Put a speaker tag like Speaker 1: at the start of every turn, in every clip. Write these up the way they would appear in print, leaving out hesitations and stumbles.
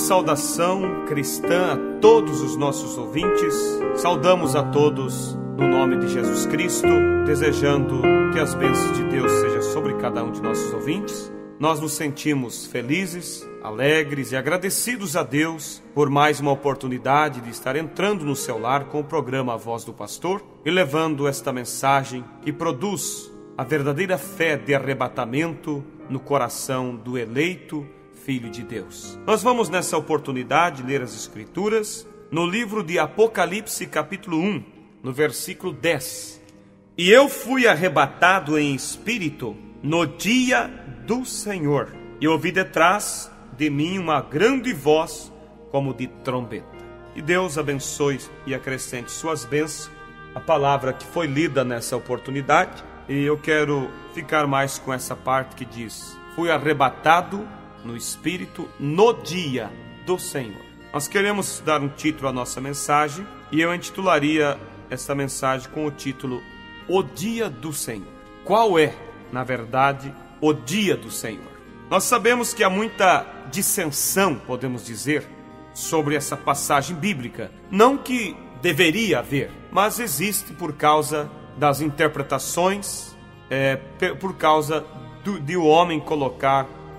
Speaker 1: saudação cristã a todos os nossos ouvintes. Saudamos a todos no nome de Jesus Cristo, desejando que as bênçãos de Deus sejam sobre cada um de nossos ouvintes. Nós nos sentimos felizes, alegres e agradecidos a Deus por mais uma oportunidade de estar entrando no seu lar com o programa A Voz do Pastor e levando esta mensagem que produz a verdadeira fé de arrebatamento no coração do eleito Filho de Deus. Nós vamos nessa oportunidade ler as Escrituras no livro de Apocalipse capítulo 1, no versículo 10. E eu fui arrebatado em espírito no dia do Senhor, e ouvi detrás de mim uma grande voz como de trombeta. Que Deus abençoe e acrescente suas bênçãos a palavra que foi lida nessa oportunidade. E eu quero ficar mais com essa parte que diz: fui arrebatado no Espírito no dia do Senhor. Nós queremos dar um título à nossa mensagem, e eu intitularia esta mensagem com o título O Dia do Senhor. Qual é, na verdade, o dia do Senhor? Nós sabemos que há muita dissensão, podemos dizer, sobre essa passagem bíblica. Não que deveria haver, mas existe por causa das interpretações, por causa de o homem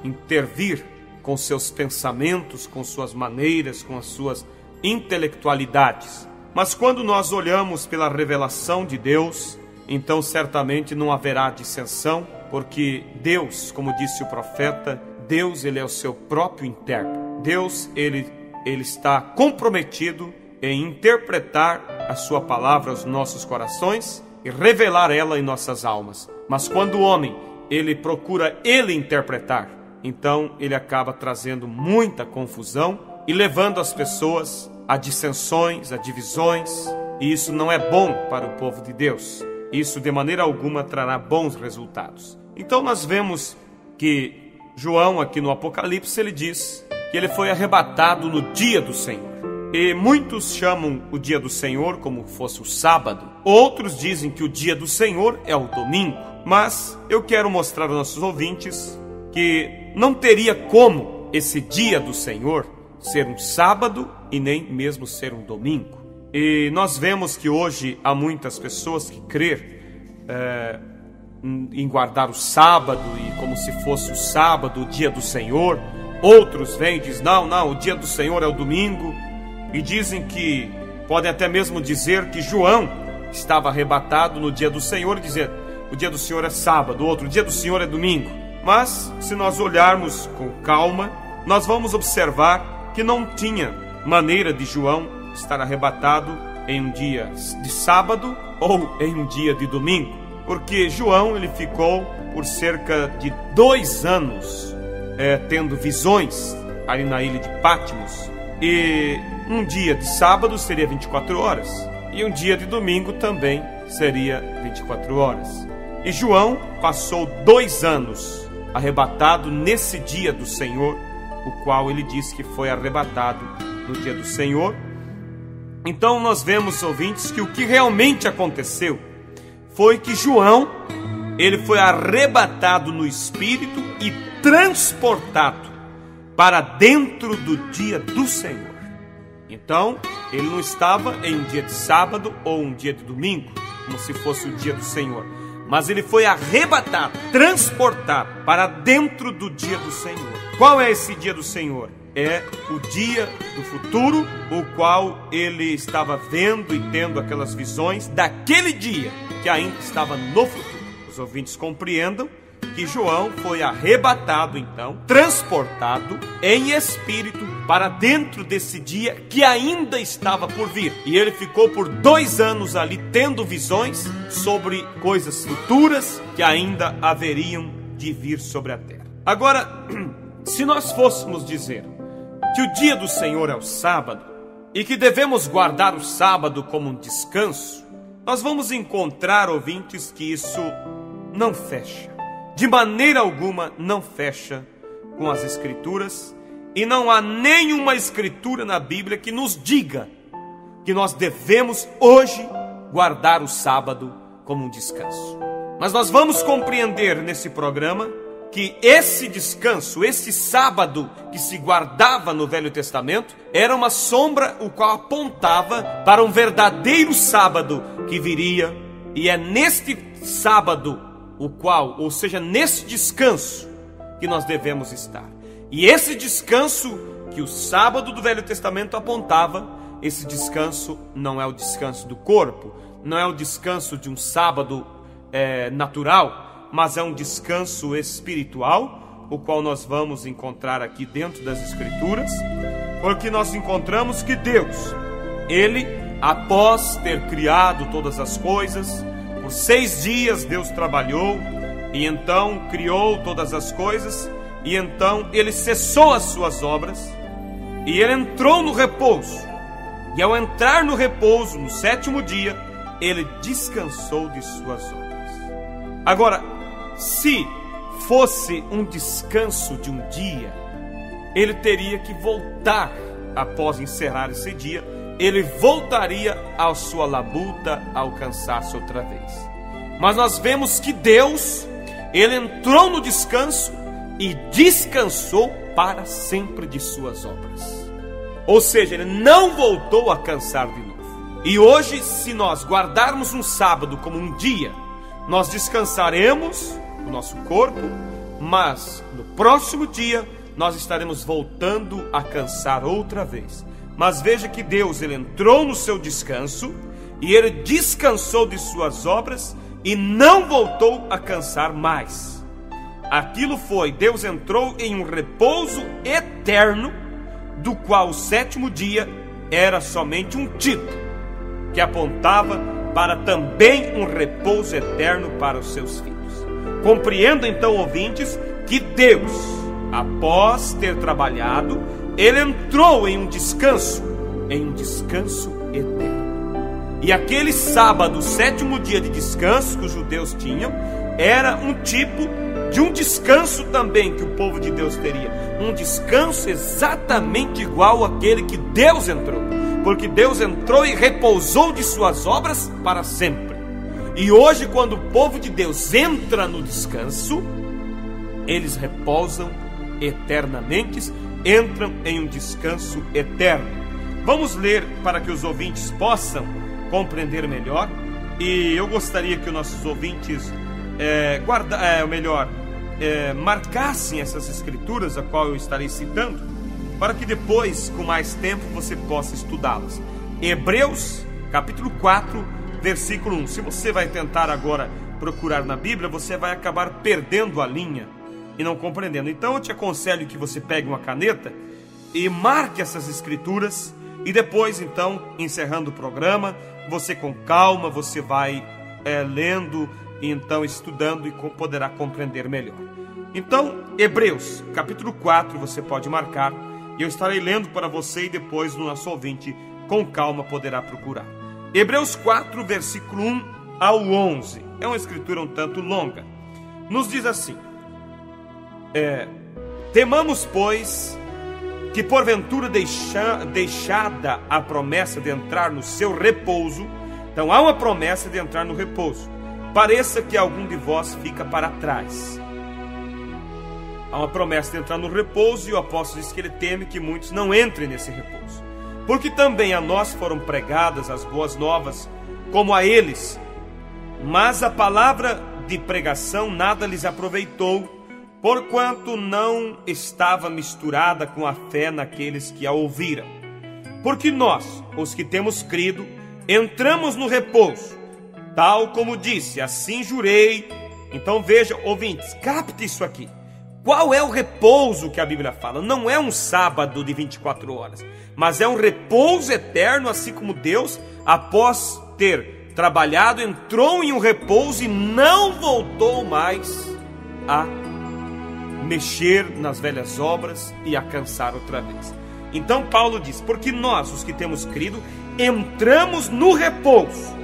Speaker 1: intervir com seus pensamentos, com suas maneiras, com as suas intelectualidades. Mas quando nós olhamos pela revelação de Deus, então certamente não haverá dissensão, porque Deus, como disse o profeta, Deus, ele é o seu próprio intérprete. Deus, ele está comprometido em interpretar a sua palavra aos nossos corações e revelar ela em nossas almas. Mas quando o homem, ele procura interpretar, então ele acaba trazendo muita confusão e levando as pessoas a dissensões, a divisões, e isso não é bom para o povo de Deus. Isso de maneira alguma trará bons resultados. Então nós vemos que João aqui no Apocalipse, ele diz que ele foi arrebatado no dia do Senhor. E muitos chamam o dia do Senhor como fosse o sábado. Outros dizem que o dia do Senhor é o domingo. Mas eu quero mostrar aos nossos ouvintes que não teria como esse dia do Senhor ser um sábado e nem mesmo ser um domingo. E nós vemos que hoje há muitas pessoas que creem em guardar o sábado e como se fosse o sábado, o dia do Senhor. Outros vêm e dizem, não, o dia do Senhor é o domingo. E dizem que, podem até mesmo dizer que João estava arrebatado no dia do Senhor e dizer, o dia do Senhor é sábado, outro dia do Senhor é domingo. Mas, se nós olharmos com calma, nós vamos observar que não tinha maneira de João estar arrebatado em um dia de sábado ou em um dia de domingo. Porque João, ele ficou por cerca de 2 anos tendo visões ali na ilha de Patmos. E um dia de sábado seria 24 horas. E um dia de domingo também seria 24 horas. E João passou 2 anos arrebatado nesse dia do Senhor, o qual ele diz que foi arrebatado no dia do Senhor. Então nós vemos, ouvintes, que o que realmente aconteceu foi que João, ele foi arrebatado no Espírito e transportado para dentro do dia do Senhor. Então, ele não estava em um dia de sábado ou um dia de domingo, como se fosse o dia do Senhor, mas ele foi arrebatado, transportado para dentro do dia do Senhor. Qual é esse dia do Senhor? É o dia do futuro, o qual ele estava vendo e tendo aquelas visões daquele dia que ainda estava no futuro. Os ouvintes compreendam que João foi arrebatado, então, transportado em espírito para dentro desse dia que ainda estava por vir. E ele ficou por 2 anos ali tendo visões sobre coisas futuras que ainda haveriam de vir sobre a terra. Agora, se nós fôssemos dizer que o dia do Senhor é o sábado e que devemos guardar o sábado como um descanso, nós vamos encontrar, ouvintes, que isso não fecha. De maneira alguma não fecha com as Escrituras, e não há nenhuma Escritura na Bíblia que nos diga que nós devemos hoje guardar o sábado como um descanso. Mas nós vamos compreender nesse programa que esse descanso, esse sábado que se guardava no Velho Testamento, era uma sombra o qual apontava para um verdadeiro sábado que viria. E é neste sábado, ou seja, nesse descanso que nós devemos estar. E esse descanso que o sábado do Velho Testamento apontava, esse descanso não é o descanso do corpo, não é o descanso de um sábado natural, mas é um descanso espiritual, o qual nós vamos encontrar aqui dentro das Escrituras, porque nós encontramos que Deus, Ele, após ter criado todas as coisas, por 6 dias Deus trabalhou, e então criou todas as coisas, e então Ele cessou as suas obras, e Ele entrou no repouso, e ao entrar no repouso, no 7º dia, Ele descansou de suas obras. Agora, se fosse um descanso de um dia, Ele teria que voltar, após encerrar esse dia, Ele voltaria à sua labuta, ao cansaço outra vez. Mas nós vemos que Deus, Ele entrou no descanso e descansou para sempre de suas obras. Ou seja, Ele não voltou a cansar de novo. E hoje, se nós guardarmos um sábado como um dia, nós descansaremos o nosso corpo, mas no próximo dia nós estaremos voltando a cansar outra vez. Mas veja que Deus, Ele entrou no seu descanso e Ele descansou de suas obras e não voltou a cansar mais. Aquilo foi, Deus entrou em um repouso eterno, do qual o 7º dia era somente um título, que apontava para também um repouso eterno para os seus filhos. Compreenda então, ouvintes, que Deus, após ter trabalhado, Ele entrou em um descanso eterno. E aquele sábado, o 7º dia de descanso que os judeus tinham, era um tipo de um descanso também que o povo de Deus teria. Um descanso exatamente igual àquele que Deus entrou. Porque Deus entrou e repousou de suas obras para sempre. E hoje, quando o povo de Deus entra no descanso, eles repousam eternamente, entram em um descanso eterno. Vamos ler para que os ouvintes possam compreender melhor. E eu gostaria que os nossos ouvintes marcassem essas escrituras a qual eu estarei citando, para que depois, com mais tempo, você possa estudá-las. Hebreus, capítulo 4, versículo 1. Se você vai tentar agora procurar na Bíblia, você vai acabar perdendo a linha e não compreendendo. Então eu te aconselho que você pegue uma caneta e marque essas escrituras, e depois, então, encerrando o programa, você com calma, você vai lendo e então estudando e poderá compreender melhor. Então, Hebreus, capítulo 4, você pode marcar, e eu estarei lendo para você, e depois o nosso ouvinte com calma poderá procurar. Hebreus 4, versículo 1 ao 11. É uma escritura um tanto longa. Nos diz assim: temamos, pois, que porventura deixada a promessa de entrar no seu repouso. Então há uma promessa de entrar no repouso. Pareça que algum de vós fica para trás. Há uma promessa de entrar no repouso, e o apóstolo diz que ele teme que muitos não entrem nesse repouso. Porque também a nós foram pregadas as boas novas, como a eles. Mas a palavra de pregação nada lhes aproveitou, porquanto não estava misturada com a fé naqueles que a ouviram. Porque nós, os que temos crido, entramos no repouso, tal como disse, assim jurei. Então veja, ouvintes, capte isso aqui. Qual é o repouso que a Bíblia fala? Não é um sábado de 24 horas, mas é um repouso eterno, assim como Deus, após ter trabalhado, entrou em um repouso e não voltou mais a mexer nas velhas obras e a cansar outra vez. Então Paulo diz: porque nós, os que temos crido, entramos no repouso,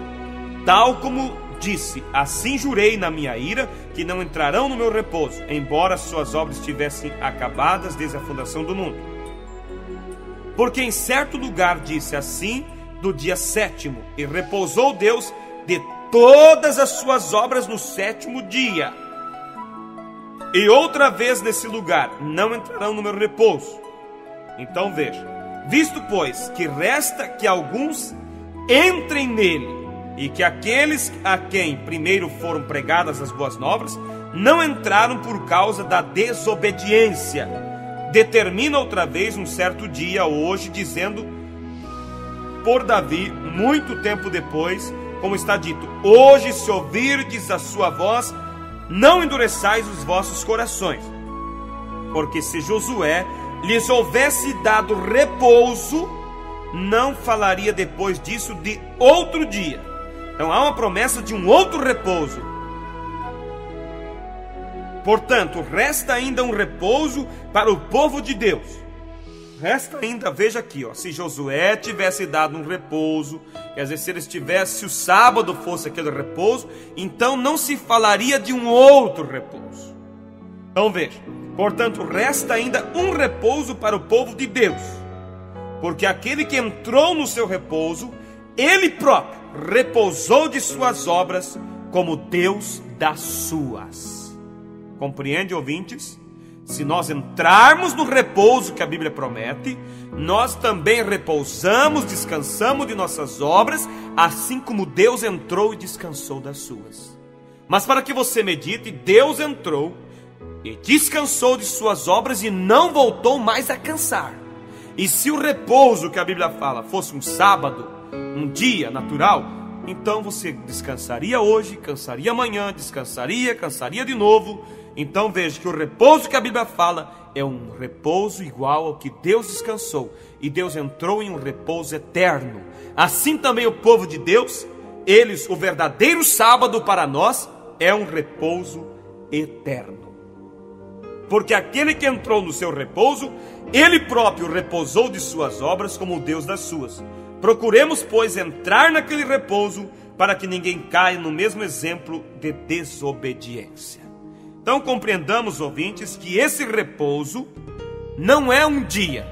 Speaker 1: tal como disse, assim jurei na minha ira, que não entrarão no meu repouso, embora suas obras estivessem acabadas desde a fundação do mundo. Porque em certo lugar disse assim do dia 7º, e repousou Deus de todas as suas obras no 7º dia. e outra vez nesse lugar não entrarão no meu repouso. Então veja, visto pois que resta que alguns entrem nele, e que aqueles a quem primeiro foram pregadas as boas novas não entraram por causa da desobediência, determina outra vez um certo dia, hoje, dizendo por Davi, muito tempo depois, como está dito: hoje, se ouvirdes a sua voz, não endureçais os vossos corações. Porque se Josué lhes houvesse dado repouso, não falaria depois disso de outro dia. Então há uma promessa de um outro repouso. Portanto, resta ainda um repouso para o povo de Deus. Resta ainda, veja aqui, se Josué tivesse dado um repouso, quer dizer, se eles tivessem, se o sábado fosse aquele repouso, então não se falaria de um outro repouso. Então veja, portanto, resta ainda um repouso para o povo de Deus, porque aquele que entrou no seu repouso, ele próprio repousou de suas obras, como Deus das suas. Compreende, ouvintes? Se nós entrarmos no repouso que a Bíblia promete, nós também repousamos, descansamos de nossas obras, assim como Deus entrou e descansou das suas. Mas para que você medite, Deus entrou e descansou de suas obras e não voltou mais a cansar. E se o repouso que a Bíblia fala fosse um sábado, um dia natural, então você descansaria hoje, cansaria amanhã, descansaria, cansaria de novo. Então veja que o repouso que a Bíblia fala é um repouso igual ao que Deus descansou, e Deus entrou em um repouso eterno. Assim também o povo de Deus, eles, o verdadeiro sábado para nós é um repouso eterno. Porque aquele que entrou no seu repouso, ele próprio repousou de suas obras como o Deus das suas. Procuremos, pois, entrar naquele repouso, para que ninguém caia no mesmo exemplo de desobediência. Então compreendamos, ouvintes, que esse repouso não é um dia,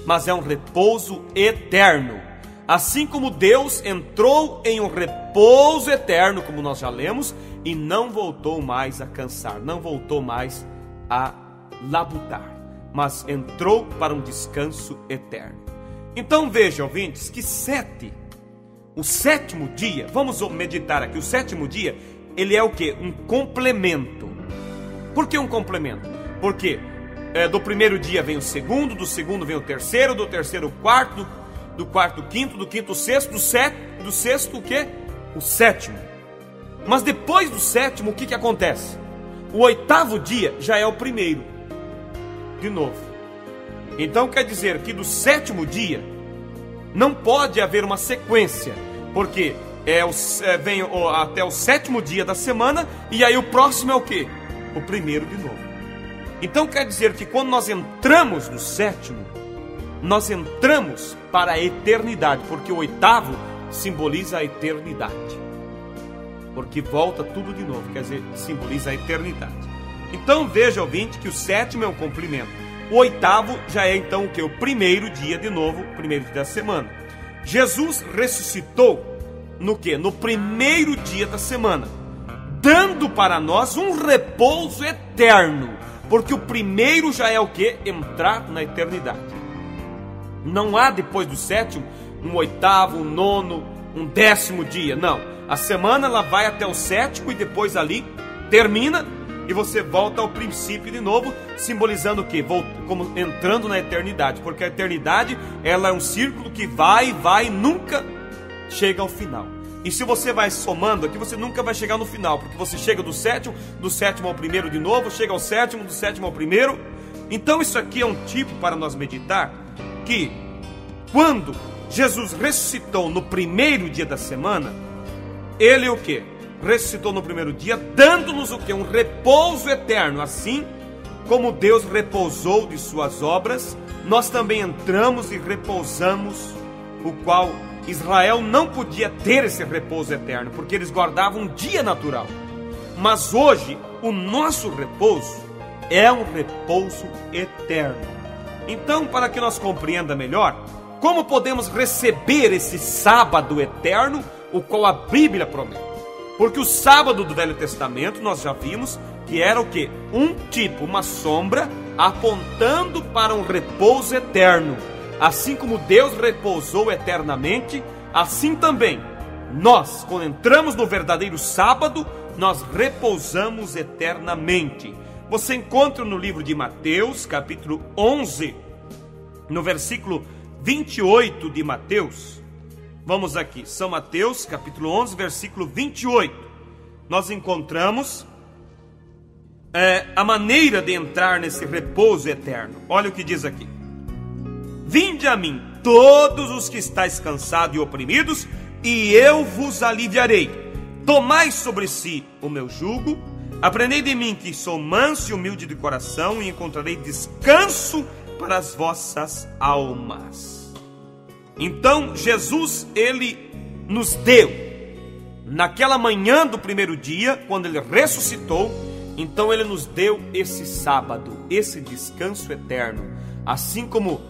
Speaker 1: mas é um repouso eterno. Assim como Deus entrou em um repouso eterno, como nós já lemos, e não voltou mais a cansar, não voltou mais a labutar, mas entrou para um descanso eterno. Então veja, ouvintes, que o sétimo dia, vamos meditar aqui, o sétimo dia, ele é o quê? Um complemento. Por que um complemento? Porque do primeiro dia vem o segundo, do segundo vem o terceiro, do terceiro o quarto, do quarto o quinto, do quinto o sexto, do sexto o quê? O sétimo. Mas depois do sétimo, o que acontece? O oitavo dia já é o primeiro, de novo. Então quer dizer que do sétimo dia não pode haver uma sequência, porque vem até o sétimo dia da semana, e aí o próximo é o quê? O primeiro de novo. Então quer dizer que quando nós entramos no sétimo, nós entramos para a eternidade, porque o oitavo simboliza a eternidade, porque volta tudo de novo, quer dizer, simboliza a eternidade. Então veja, ouvinte, que o sétimo é um complemento. O oitavo já é então o que? O primeiro dia de novo, o primeiro dia da semana. Jesus ressuscitou no que? No primeiro dia da semana, dando para nós um repouso eterno, porque o primeiro já é o que? Entrar na eternidade. Não há depois do sétimo um oitavo, um nono, um décimo dia, não. A semana ela vai até o sétimo e depois ali termina e você volta ao princípio de novo, simbolizando o quê? Como entrando na eternidade, porque a eternidade ela é um círculo que vai e nunca chega ao final. E se você vai somando aqui, você nunca vai chegar no final, porque você chega do sétimo ao primeiro de novo, chega ao sétimo, do sétimo ao primeiro. Então isso aqui é um tipo para nós meditar, que quando Jesus ressuscitou no primeiro dia da semana, ele o quê? Ressuscitou no primeiro dia, dando-nos o quê? Um repouso eterno. Assim como Deus repousou de suas obras, nós também entramos e repousamos, o qual Israel não podia ter esse repouso eterno, porque eles guardavam um dia natural. Mas hoje, o nosso repouso é um repouso eterno. Então, para que nós compreenda melhor, como podemos receber esse sábado eterno, o qual a Bíblia promete? Porque o sábado do Velho Testamento, nós já vimos que era o quê? Um tipo, uma sombra, apontando para um repouso eterno. Assim como Deus repousou eternamente, assim também nós, quando entramos no verdadeiro sábado, nós repousamos eternamente. Você encontra no livro de Mateus, capítulo 11, no versículo 28 de Mateus. Vamos aqui, São Mateus, capítulo 11, versículo 28. Nós encontramos a maneira de entrar nesse repouso eterno. Olha o que diz aqui: vinde a mim, todos os que estáis cansados e oprimidos, e eu vos aliviarei. Tomai sobre si o meu jugo, aprendei de mim, que sou manso e humilde de coração, e encontrarei descanso para as vossas almas. Então Jesus, ele nos deu, naquela manhã do primeiro dia, quando ele ressuscitou, então ele nos deu esse sábado, esse descanso eterno. Assim como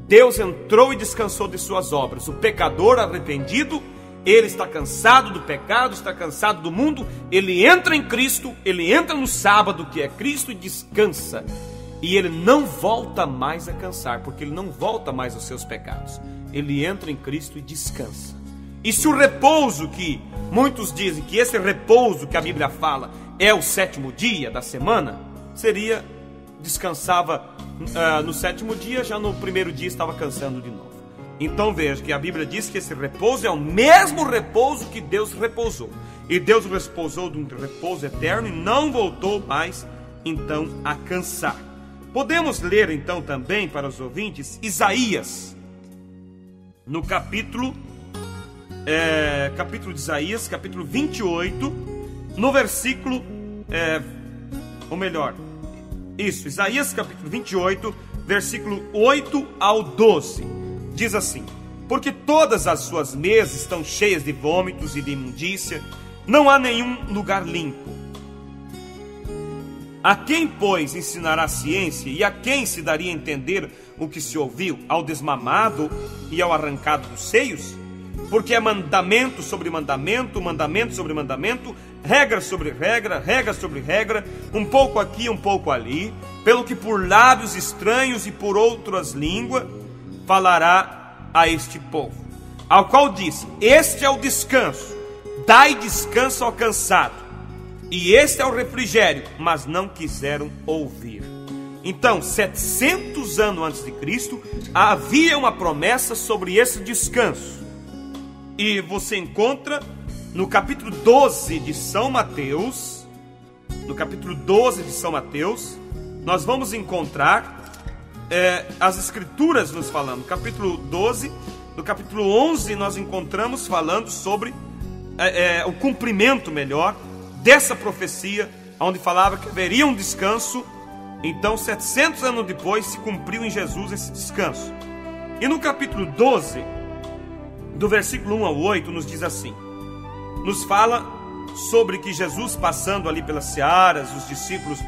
Speaker 1: Deus entrou e descansou de suas obras, o pecador arrependido, ele está cansado do pecado, está cansado do mundo, ele entra em Cristo, ele entra no sábado que é Cristo e descansa. E ele não volta mais a cansar, porque ele não volta mais aos seus pecados. Ele entra em Cristo e descansa. E se o repouso, que muitos dizem que esse repouso que a Bíblia fala é o sétimo dia da semana, seria, descansava no sétimo dia, já no primeiro dia estava cansando de novo. Então veja que a Bíblia diz que esse repouso é o mesmo repouso que Deus repousou. E Deus repousou de um repouso eterno e não voltou mais então a cansar. Podemos ler então também para os ouvintes Isaías, no capítulo de Isaías, capítulo 28, no versículo, Isaías capítulo 28, versículo 8 ao 12. Diz assim: porque todas as suas mesas estão cheias de vômitos e de imundícia, não há nenhum lugar limpo. A quem, pois, ensinará a ciência, e a quem se daria a entender o que se ouviu? Ao desmamado e ao arrancado dos seios? Porque é mandamento sobre mandamento, mandamento sobre mandamento, regra sobre regra, regra sobre regra, um pouco aqui, um pouco ali, pelo que por lábios estranhos e por outras línguas falará a este povo, ao qual disse: este é o descanso, dai descanso ao cansado, e este é o refrigério, mas não quiseram ouvir. Então, 700 anos antes de Cristo, havia uma promessa sobre esse descanso. E você encontra no capítulo 12 de São Mateus, nós vamos encontrar as escrituras nos falando. Capítulo 12, no capítulo 11 nós encontramos falando sobre o cumprimento melhor dessa profecia, onde falava que haveria um descanso. Então 700 anos depois se cumpriu em Jesus esse descanso. E no capítulo 12, do versículo 1 ao 8, nos diz assim, nos fala sobre que Jesus, passando ali pelas searas, os discípulos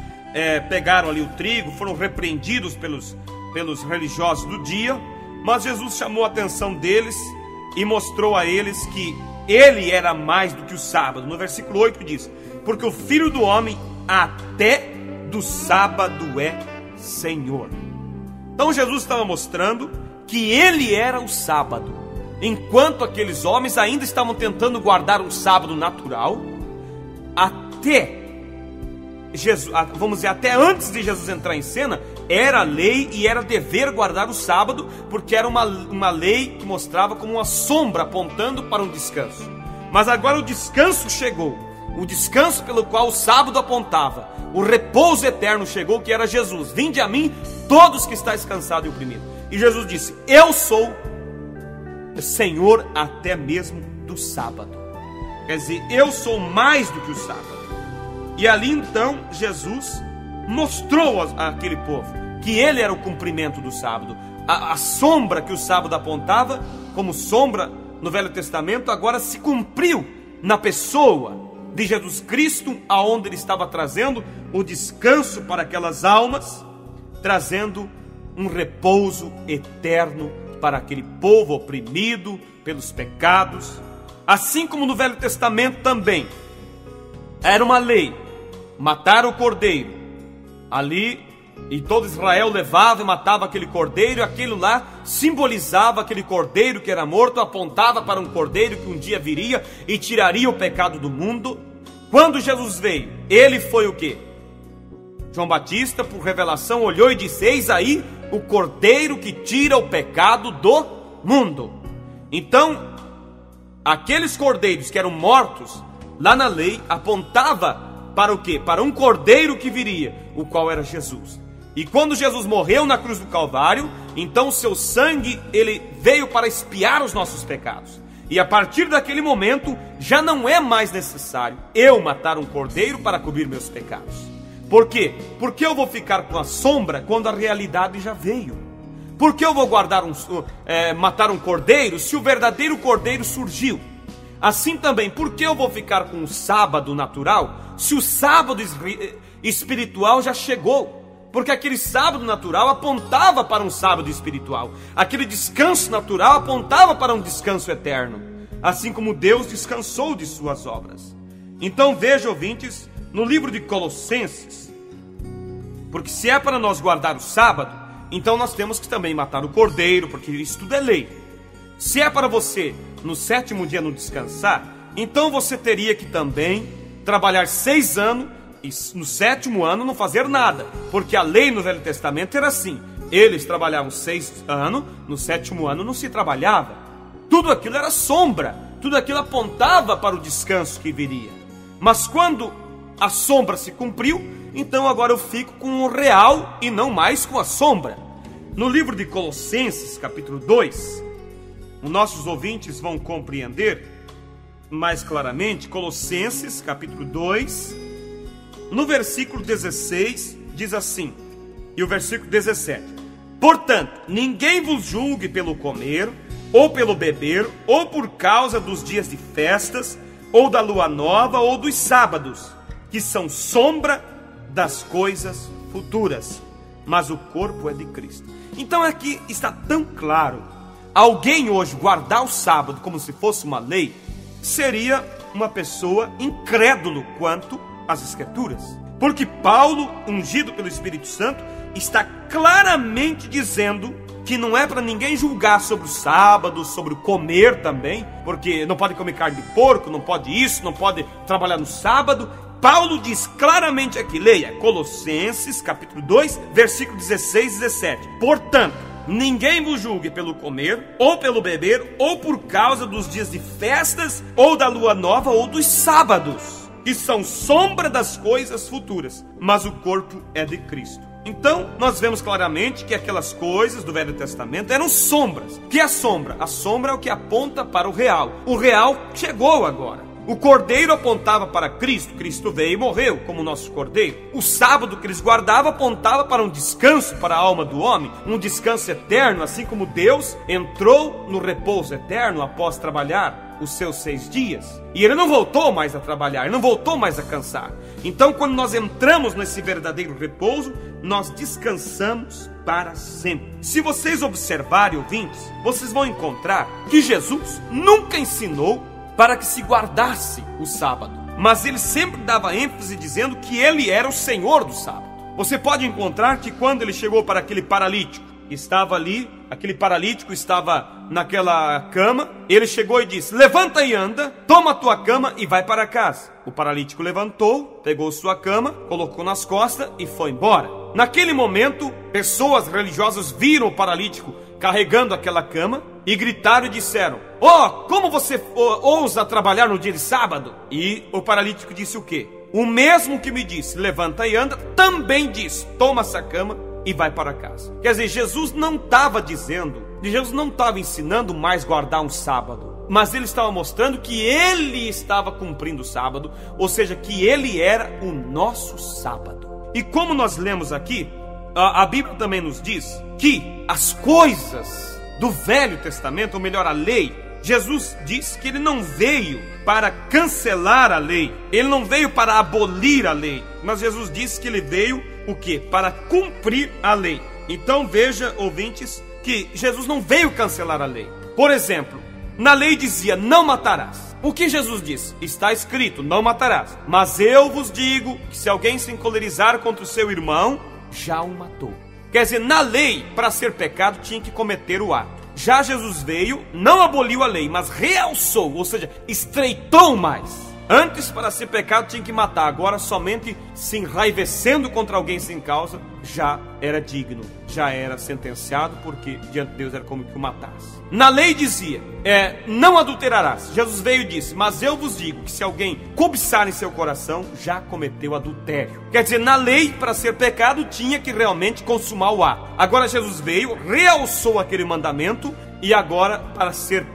Speaker 1: pegaram ali o trigo, foram repreendidos pelos religiosos do dia, mas Jesus chamou a atenção deles e mostrou a eles que ele era mais do que o sábado. No versículo 8 diz: porque o Filho do Homem até do sábado é Senhor. Então Jesus estava mostrando que ele era o sábado, enquanto aqueles homens ainda estavam tentando guardar um sábado natural. Até Jesus, vamos dizer, até antes de Jesus entrar em cena, era lei e era dever guardar o sábado, porque era uma lei que mostrava como uma sombra apontando para um descanso. Mas agora o descanso chegou, o descanso pelo qual o sábado apontava, o repouso eterno chegou, que era Jesus. Vinde a mim, todos que estáis cansados e oprimidos. E Jesus disse: eu sou Senhor até mesmo do sábado. Quer dizer, eu sou mais do que o sábado. E ali então Jesus mostrou àquele povo que ele era o cumprimento do sábado. A sombra que o sábado apontava como sombra no Velho Testamento agora se cumpriu na pessoa de Jesus Cristo, aonde ele estava trazendo o descanso para aquelas almas, trazendo um repouso eterno para aquele povo oprimido pelos pecados. Assim como no Velho Testamento também era uma lei, mataram o cordeiro ali, e todo Israel levava e matava aquele cordeiro, e aquilo lá simbolizava aquele cordeiro que era morto, apontava para um cordeiro que um dia viria e tiraria o pecado do mundo. Quando Jesus veio, ele foi o quê? João Batista, por revelação, olhou e disse: eis aí o cordeiro que tira o pecado do mundo. Então, aqueles cordeiros que eram mortos lá na lei apontava para o quê? Para um cordeiro que viria, o qual era Jesus. E quando Jesus morreu na cruz do Calvário, então o seu sangue, ele veio para expiar os nossos pecados. E a partir daquele momento, já não é mais necessário eu matar um cordeiro para cobrir meus pecados. Por quê? Porque eu vou ficar com a sombra quando a realidade já veio. Por que eu vou matar um cordeiro se o verdadeiro cordeiro surgiu? Assim também, por que eu vou ficar com um sábado natural se o sábado espiritual já chegou? Porque aquele sábado natural apontava para um sábado espiritual. Aquele descanso natural apontava para um descanso eterno. Assim como Deus descansou de suas obras. Então veja, ouvintes, no livro de Colossenses. Porque se é para nós guardar o sábado, então nós temos que também matar o cordeiro, porque isso tudo é lei. Se é para você no 7º dia não descansar, então você teria que também trabalhar 6 anos e no 7º ano não fazer nada, porque a lei no Velho Testamento era assim: eles trabalhavam 6 anos, no 7º ano não se trabalhava. Tudo aquilo era sombra, tudo aquilo apontava para o descanso que viria. Mas quando a sombra se cumpriu, então agora eu fico com o real e não mais com a sombra. No livro de Colossenses, capítulo 2, os nossos ouvintes vão compreender mais claramente. Colossenses, capítulo 2, no versículo 16, diz assim, e o versículo 17: portanto, ninguém vos julgue pelo comer, ou pelo beber, ou por causa dos dias de festas, ou da lua nova, ou dos sábados, que são sombra das coisas futuras, mas o corpo é de Cristo. Então aqui está tão claro: alguém hoje guardar o sábado como se fosse uma lei, seria uma pessoa incrédulo quanto às Escrituras. Porque Paulo, ungido pelo Espírito Santo, está claramente dizendo que não é para ninguém julgar sobre o sábado, sobre o comer também, porque não pode comer carne de porco, não pode isso, não pode trabalhar no sábado. Paulo diz claramente aqui, leia Colossenses capítulo 2, versículo 16 e 17: portanto, ninguém vos julgue pelo comer, ou pelo beber, ou por causa dos dias de festas, ou da lua nova, ou dos sábados, que são sombra das coisas futuras, mas o corpo é de Cristo. Então, nós vemos claramente que aquelas coisas do Velho Testamento eram sombras. O que é a sombra? A sombra é o que aponta para o real. O real chegou agora. O cordeiro apontava para Cristo. Cristo veio e morreu como nosso cordeiro. O sábado que eles guardavam apontava para um descanso para a alma do homem, um descanso eterno, assim como Deus entrou no repouso eterno após trabalhar os seus 6 dias. E ele não voltou mais a trabalhar, ele não voltou mais a cansar. Então, quando nós entramos nesse verdadeiro repouso, nós descansamos para sempre. Se vocês observarem, ouvintes, vocês vão encontrar que Jesus nunca ensinou para que se guardasse o sábado, mas ele sempre dava ênfase dizendo que ele era o Senhor do sábado. Você pode encontrar que quando ele chegou para aquele paralítico, estava ali, aquele paralítico estava naquela cama, ele chegou e disse: levanta e anda, toma a tua cama e vai para casa. O paralítico levantou, pegou sua cama, colocou nas costas e foi embora. Naquele momento, pessoas religiosas viram o paralítico carregando aquela cama e gritaram e disseram: como você ousa trabalhar no dia de sábado? E o paralítico disse o quê? O mesmo que me disse, levanta e anda, também disse, toma essa cama e vai para casa. Quer dizer, Jesus não estava ensinando mais guardar um sábado, mas ele estava mostrando que ele estava cumprindo o sábado, ou seja, que ele era o nosso sábado. E como nós lemos aqui, a Bíblia também nos diz que as coisas do Velho Testamento, ou melhor, a lei, Jesus disse que ele não veio para cancelar a lei, ele não veio para abolir a lei, mas Jesus disse que ele veio o quê? Para cumprir a lei. Então veja, ouvintes, que Jesus não veio cancelar a lei. Por exemplo, Na lei dizia, não matarás. O que Jesus disse? Está escrito, não matarás. Mas eu vos digo que se alguém se encolerizar contra o seu irmão, já o matou. Quer dizer, na lei, para ser pecado, tinha que cometer o ato. Já Jesus veio, não aboliu a lei, mas realçou, ou seja, estreitou mais. Antes, para ser pecado, tinha que matar. Agora, somente se enraivecendo contra alguém sem causa, já era digno, já era sentenciado, porque diante de Deus era como que o matasse. Na lei dizia, não adulterarás. Jesus veio e disse, mas eu vos digo que se alguém cobiçar em seu coração, já cometeu adultério. Quer dizer, na lei, para ser pecado, tinha que realmente consumar o ato. Agora Jesus veio, realçou aquele mandamento, e agora, para ser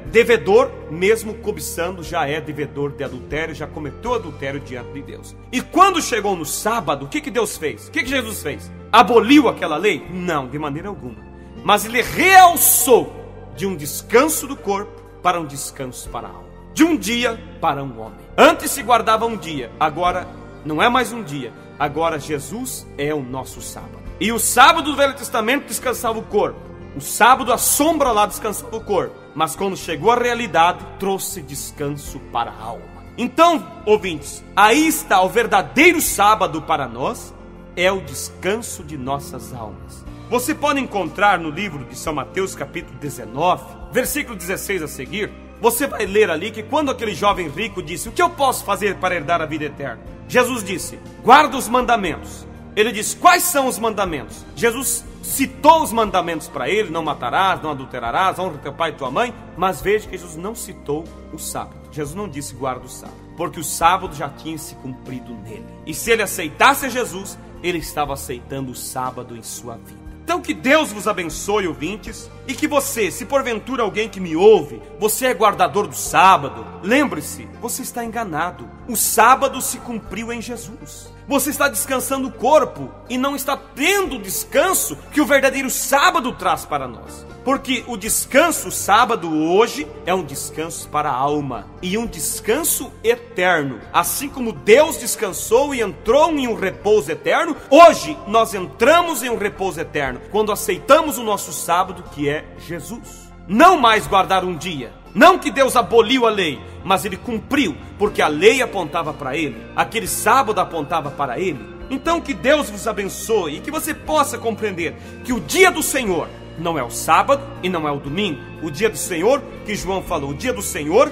Speaker 1: devedor, mesmo cobiçando, já é devedor de adultério, já cometeu adultério diante de Deus. E quando chegou no sábado, o que Deus fez? O que Jesus fez? Aboliu aquela lei? Não, de maneira alguma. Mas ele realçou de um descanso do corpo para um descanso para a alma. De um dia para um homem. Antes se guardava um dia, agora não é mais um dia. Agora Jesus é o nosso sábado. E o sábado do Velho Testamento descansava o corpo. O sábado, a sombra lá descansava o corpo. Mas quando chegou a realidade, trouxe descanso para a alma. Então, ouvintes, aí está o verdadeiro sábado para nós. É o descanso de nossas almas. Você pode encontrar no livro de São Mateus, capítulo 19, versículo 16 a seguir. Você vai ler ali que quando aquele jovem rico disse, o que eu posso fazer para herdar a vida eterna? Jesus disse, guarda os mandamentos. Ele disse, quais são os mandamentos? Jesus citou os mandamentos para ele, não matarás, não adulterarás, honra teu pai e tua mãe. Mas veja que Jesus não citou o sábado. Jesus não disse guarda o sábado, porque o sábado já tinha se cumprido nele. E se ele aceitasse a Jesus, ele estava aceitando o sábado em sua vida. Então que Deus vos abençoe, ouvintes, e que você, se porventura alguém que me ouve, você é guardador do sábado, lembre-se, você está enganado. O sábado se cumpriu em Jesus. Você está descansando o corpo e não está tendo o descanso que o verdadeiro sábado traz para nós. Porque o descanso, o sábado hoje, é um descanso para a alma e um descanso eterno. Assim como Deus descansou e entrou em um repouso eterno, hoje nós entramos em um repouso eterno, quando aceitamos o nosso sábado, que é Jesus. Não mais guardar um dia. Não que Deus aboliu a lei, mas ele cumpriu, porque a lei apontava para ele, aquele sábado apontava para ele. Então que Deus vos abençoe e que você possa compreender que o dia do Senhor não é o sábado e não é o domingo. O dia do Senhor, que João falou, o dia do Senhor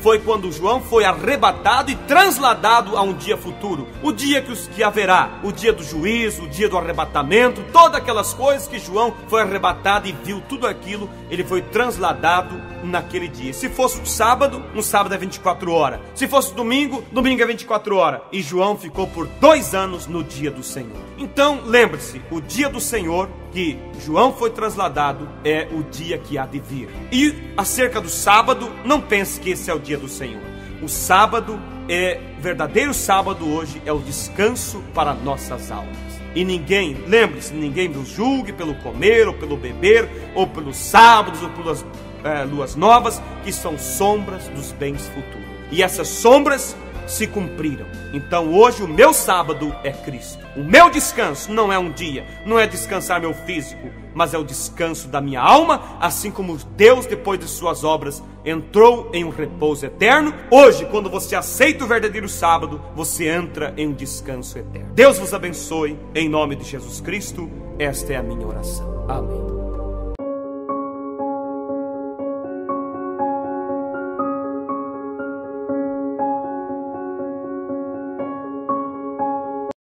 Speaker 1: foi quando João foi arrebatado e transladado a um dia futuro. O dia que haverá, o dia do juízo, o dia do arrebatamento, todas aquelas coisas que João foi arrebatado e viu tudo aquilo, ele foi transladado naquele dia. Se fosse um sábado é 24 horas. Se fosse domingo é 24 horas. E João ficou por 2 anos no dia do Senhor. Então, lembre-se, o dia do Senhor, que João foi transladado, é o dia que há de vir. E acerca do sábado, não pense que esse é o dia do Senhor. O sábado verdadeiro sábado hoje é o descanso para nossas almas. E ninguém, lembre-se, ninguém nos julgue pelo comer, ou pelo beber, ou pelos sábados, ou pelas luas novas, que são sombras dos bens futuros. E essas sombras se cumpriram. Então hoje o meu sábado é Cristo. O meu descanso não é um dia, não é descansar meu físico, mas é o descanso da minha alma, assim como Deus, depois de suas obras, entrou em um repouso eterno. Hoje, quando você aceita o verdadeiro sábado, você entra em um descanso eterno. Deus vos abençoe, em nome de Jesus Cristo. Esta é a minha oração. Amém.